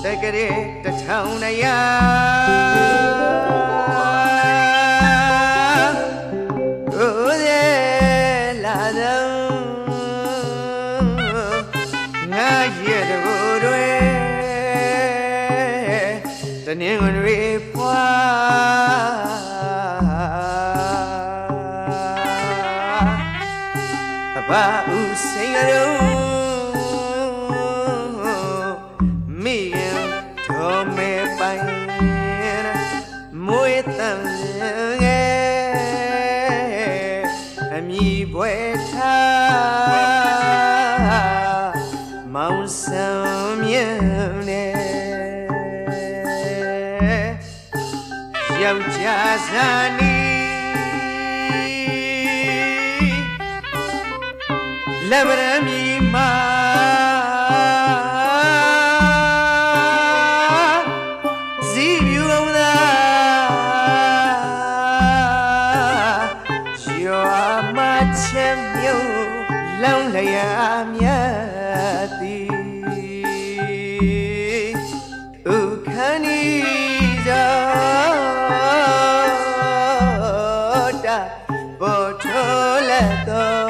တကရေတထောင်နရာကိုယ်ရဲ့လာတော့ငါရဲ့တဘူတွေတနင်္ဂနွေဖွာအဘဦးစိန်ရုံမိရင်တော်မဲပိုင်မွေးတမ်းငယ်အမြီပွဲထားမောင်ဆောင်မြန်းနေယောက်ျားဇာနီလက်ဗရမီမာဇီးယူအောင်သာရွာမချမ်းမြို့လောင်းလျာမြတ်သည်ဥခဏီဇာတာဘောထောလက်တော်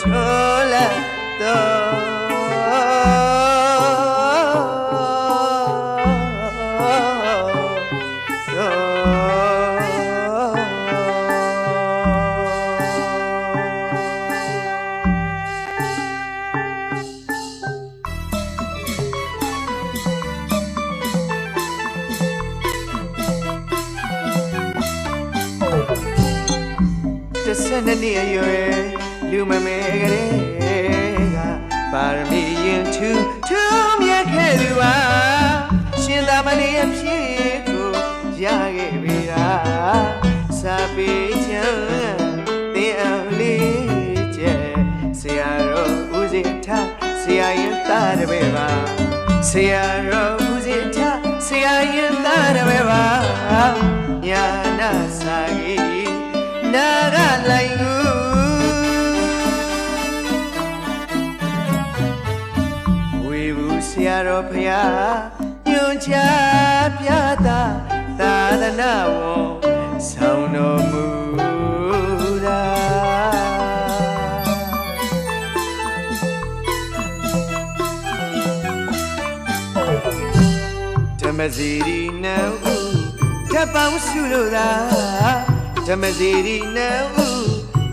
ထိုးလက်12နှစ်အရွယ်လူမမဲကလေးကပါရမီရင်ထူမြတ်ခဲ့သူပါရှင်သာမဏေအဖြစ်ကိုရခဲ့ပြီလားစာပေချမ်းသင်အောင်လေးကျဲဆရာတော်ဦးစီထဆရာရင်သားတပည့်ပါဆရာတော်ဦးစီထဆရာရင်သားတပည့်ပါညာနာစာကြီးနာရလိုက်ဆရာတော်ဖျားညွန်ချပြတာသာသနာဝန်ဆောင်တော်မူတာဓမ္မစီရီနံဥထပ်ပေါင်းစုလို့သာဓမ္မစီရီနံဥ